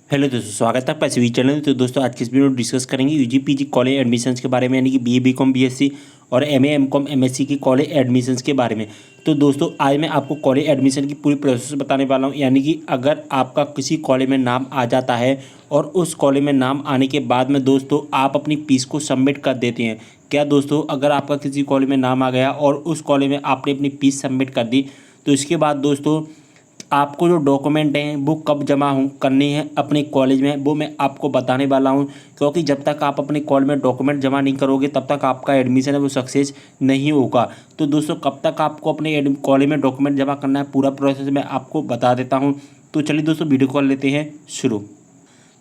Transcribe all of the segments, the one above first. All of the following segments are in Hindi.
हेलो दोस्तों, स्वागत है आपका इस वीडियो चैनल में। तो दोस्तों आज की इस वीडियो में डिस्कस करेंगे यूजी पीजी कॉलेज एडमिशन्स के बारे में, यानी कि बीए बीकॉम बीएससी और एमए एमकॉम एमएससी की कॉलेज एडमिशन्स के बारे में। तो दोस्तों आज मैं आपको कॉलेज एडमिशन की पूरी प्रोसेस बताने वाला हूं, यानी कि अगर आपका किसी कॉलेज में नाम आ जाता है और उस कॉलेज में नाम आने के बाद में दोस्तों आप अपनी फीस को सबमिट कर देते हैं। क्या दोस्तों, अगर आपका किसी कॉलेज में नाम आ गया और उस कॉलेज में आपने अपनी फीस सबमिट कर दी, तो इसके बाद दोस्तों आपको जो डॉक्यूमेंट हैं वो कब जमा हो करनी है अपने कॉलेज में, वो मैं आपको बताने वाला हूं। क्योंकि जब तक आप अपने कॉलेज में डॉक्यूमेंट जमा नहीं करोगे तब तक आपका एडमिशन है वो सक्सेस नहीं होगा। तो दोस्तों कब तक आपको अपने कॉलेज में डॉक्यूमेंट जमा करना है, पूरा प्रोसेस मैं आपको बता देता हूँ। तो चलिए दोस्तों वीडियो कॉल लेते हैं शुरू।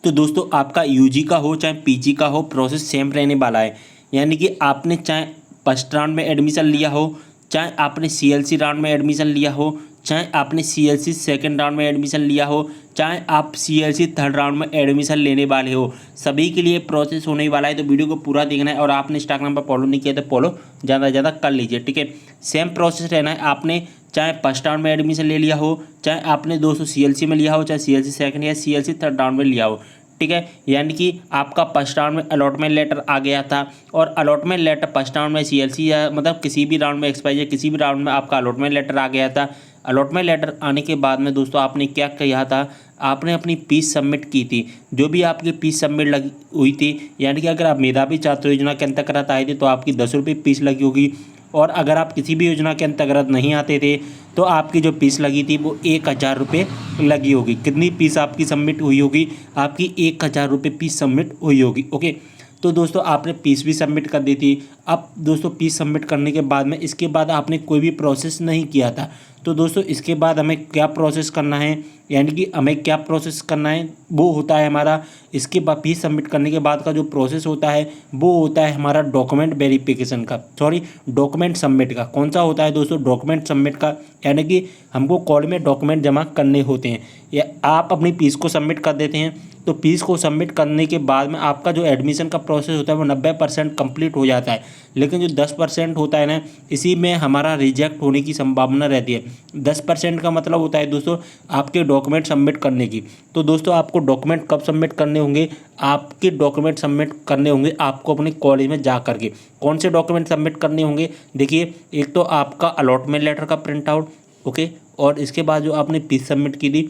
तो दोस्तों आपका यूजी का हो चाहे पीजी का हो, प्रोसेस सेम रहने वाला है। यानी कि आपने चाहे फर्स्ट राउंड में एडमिशन लिया हो, चाहे आपने सीएलसी राउंड में एडमिशन लिया हो, चाहे आपने सीएलसी सेकंड राउंड में एडमिशन लिया हो, चाहे आप सीएलसी थर्ड राउंड में एडमिशन लेने वाले हो, सभी के लिए प्रोसेस होने वाला है। तो वीडियो को पूरा देखना है और आपने इंस्टाग्राम पर फॉलो नहीं किया तो फॉलो ज़्यादा से ज़्यादा कर लीजिए, ठीक है। सेम प्रोसेस रहना है। आपने चाहे फर्स्ट राउंड में एडमिशन ले लिया हो, चाहे आपने दोस्तों सीएलसी में लिया हो, चाहे सीएलसी सेकंड या सीएलसी थर्ड राउंड में लिया हो, ठीक है। यानी कि आपका फर्स्ट राउंड में अलॉटमेंट लेटर आ गया था और अलॉटमेंट लेटर फर्स्ट राउंड में सीएलसी या मतलब किसी भी राउंड में एक्सपाइज या किसी भी राउंड में आपका अलॉटमेंट लेटर आ गया था। अलॉटमेंट लेटर आने के बाद में दोस्तों आपने क्या किया था, आपने अपनी फीस सबमिट की थी। जो भी आपकी फीस सबमिट लगी हुई थी, यानी कि अगर आप मेधावी छात्र योजना के अंतर्गत आए थे तो आपकी 10 रुपये फीस लगी होगी, और अगर आप किसी भी योजना के अंतर्गत नहीं आते थे तो आपकी जो फीस लगी थी वो 1000 रुपये लगी होगी। कितनी फीस आपकी सबमिट हुई होगी? आपकी 1000 रुपये फीस सबमिट हुई होगी, ओके। तो दोस्तों आपने फीस भी सबमिट कर दी थी। अब दोस्तों फीस सबमिट करने के बाद में इसके बाद आपने कोई भी प्रोसेस नहीं किया था। तो दोस्तों इसके बाद हमें क्या प्रोसेस करना है, यानी कि हमें क्या प्रोसेस करना है वो होता है हमारा, इसके बाद फीस सबमिट करने के बाद का जो प्रोसेस होता है वो होता है हमारा डॉक्यूमेंट वेरिफिकेशन का, सॉरी डॉक्यूमेंट सबमिट का। कौन सा होता है दोस्तों? डॉक्यूमेंट सबमिट का। यानी कि हमको कॉलेज में डॉक्यूमेंट जमा करने होते हैं, या आप अपनी फीस को सबमिट कर देते हैं। तो फीस को सबमिट करने के बाद में आपका जो एडमिशन का प्रोसेस होता है वो 90% कंप्लीट हो जाता है। लेकिन जो 10% होता है ना, इसी में हमारा रिजेक्ट होने की संभावना रहती है। 10% का मतलब होता है दोस्तों आपके डॉक्यूमेंट सबमिट करने की। तो दोस्तों आपको डॉक्यूमेंट कब सबमिट करने होंगे? आपके डॉक्यूमेंट सबमिट करने होंगे आपको अपने कॉलेज में जा करके। कौन से डॉक्यूमेंट सबमिट करने होंगे? देखिए, एक तो आपका अलॉटमेंट लेटर का प्रिंट आउट, ओके, और इसके बाद जो आपने फीस सबमिट की थी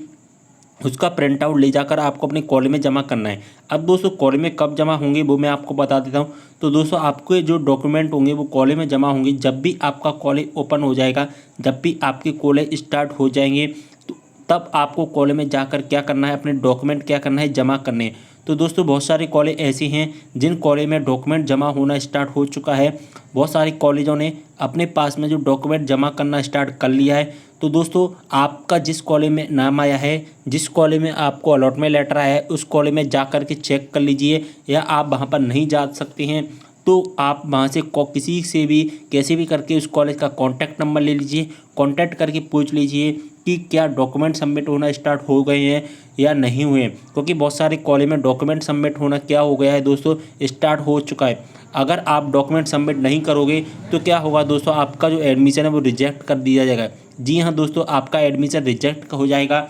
उसका प्रिंट आउट ले जाकर आपको अपने कॉलेज में जमा करना है। अब दोस्तों कॉलेज में कब जमा होंगे वो मैं आपको बता देता हूँ। तो दोस्तों आपके जो डॉक्यूमेंट होंगे वो कॉलेज में जमा होंगे जब भी आपका कॉलेज ओपन हो जाएगा, जब भी आपके कॉलेज स्टार्ट हो जाएंगे, तो तब आपको कॉलेज में जाकर क्या करना है, अपने डॉक्यूमेंट क्या करना है, जमा करने हैं। तो दोस्तों बहुत सारे कॉलेज ऐसे हैं जिन कॉलेज में डॉक्यूमेंट जमा होना स्टार्ट हो चुका है। बहुत सारे कॉलेजों ने अपने पास में जो डॉक्यूमेंट जमा करना स्टार्ट कर लिया है। तो दोस्तों आपका जिस कॉलेज में नाम आया है, जिस कॉलेज में आपको अलॉटमेंट लेटर आया है, उस कॉलेज में जा कर के चेक कर लीजिए। या आप वहाँ पर नहीं जा सकते हैं तो आप वहाँ से किसी से भी कैसे भी करके उस कॉलेज का कॉन्टैक्ट नंबर ले लीजिए, कॉन्टैक्ट करके पूछ लीजिए कि क्या डॉक्यूमेंट सबमिट होना स्टार्ट हो गए हैं या नहीं हुए। क्योंकि बहुत सारे कॉलेज में डॉक्यूमेंट सबमिट होना क्या हो गया है दोस्तों, स्टार्ट हो चुका है। अगर आप डॉक्यूमेंट सबमिट नहीं करोगे तो क्या होगा दोस्तों, आपका जो एडमिशन है वो रिजेक्ट कर दिया जाएगा। जी हाँ दोस्तों, आपका एडमिशन रिजेक्ट हो जाएगा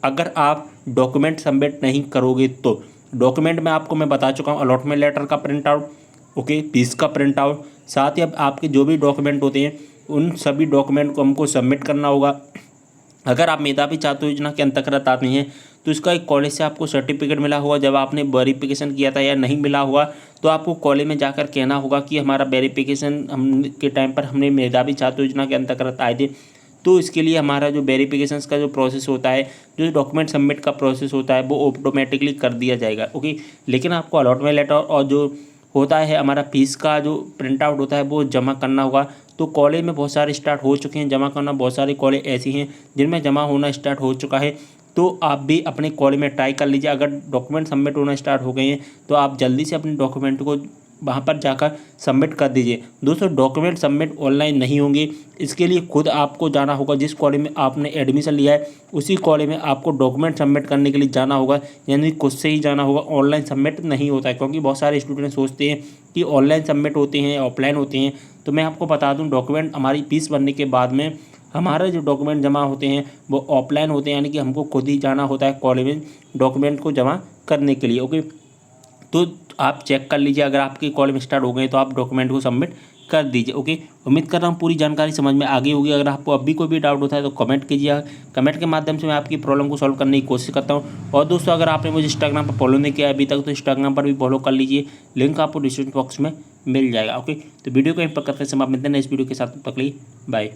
अगर आप डॉक्यूमेंट सबमिट नहीं करोगे। तो डॉक्यूमेंट में आपको मैं बता चुका हूँ, अलॉटमेंट लेटर का प्रिंट आउट, ओके, फीस का प्रिंट आउट, साथ ही अब आपके जो भी डॉक्यूमेंट होते हैं उन सभी डॉक्यूमेंट को हमको सबमिट करना होगा। अगर आप मेधावी छात्र योजना के अंतर्गत आते हैं तो इसका एक कॉलेज से आपको सर्टिफिकेट मिला होगा जब आपने वेरिफिकेशन किया था, या नहीं मिला हुआ तो आपको कॉलेज में जाकर कहना होगा कि हमारा वेरिफिकेशन हम के टाइम पर हमने मेधावी छात्र योजना के अंतर्गत आए थे। तो इसके लिए हमारा जो वेरिफिकेशन का जो प्रोसेस होता है, जो डॉक्यूमेंट सबमिट का प्रोसेस होता है वो ऑटोमेटिकली कर दिया जाएगा, ओके। लेकिन आपको अलॉटमेंट लेटर और जो होता है हमारा फीस का जो प्रिंट आउट होता है वो जमा करना होगा। तो कॉलेज में बहुत सारे स्टार्ट हो चुके हैं जमा करना, बहुत सारे कॉलेज ऐसे हैं जिनमें जमा होना स्टार्ट हो चुका है। तो आप भी अपने कॉलेज में ट्राई कर लीजिए। अगर डॉक्यूमेंट सबमिट होना स्टार्ट हो गए हैं तो आप जल्दी से अपने डॉक्यूमेंट को वहाँ पर जाकर सबमिट कर दीजिए। दोस्तों डॉक्यूमेंट सबमिट ऑनलाइन नहीं होंगे, इसके लिए खुद आपको जाना होगा। जिस कॉलेज में आपने एडमिशन लिया है उसी कॉलेज में आपको डॉक्यूमेंट सबमिट करने के लिए जाना होगा, यानी खुद से ही जाना होगा। ऑनलाइन सबमिट नहीं होता है, क्योंकि बहुत सारे स्टूडेंट सोचते हैं कि ऑनलाइन सबमिट होते हैं, ऑफलाइन होते हैं। तो मैं आपको बता दूं, डॉक्यूमेंट हमारी फीस भरने के बाद में हमारे जो डॉक्यूमेंट जमा होते हैं वो ऑफलाइन होते हैं, यानी कि हमको खुद ही जाना होता है कॉलेज में डॉक्यूमेंट को जमा करने के लिए। ओके, तो आप चेक कर लीजिए, अगर आपके कॉल में स्टार्ट हो गए तो आप डॉक्यूमेंट को सबमिट कर दीजिए। ओके, उम्मीद कर रहा हूँ पूरी जानकारी समझ में आ गई होगी। अगर आपको अभी कोई भी डाउट होता है तो कमेंट कीजिए, कमेंट के माध्यम से मैं आपकी प्रॉब्लम को सॉल्व करने की कोशिश करता हूँ। और दोस्तों, अगर आपने मुझे इंस्टाग्राम पर फॉलो नहीं किया अभी तक तो इंस्टाग्राम पर भी फॉलो कर लीजिए, लिंक आपको डिस्क्रिप्शन बॉक्स में मिल जाएगा। ओके, तो वीडियो को यहीं पर करते समय आप मिलते हैं इस वीडियो के साथ, तब तक के लिए बाय।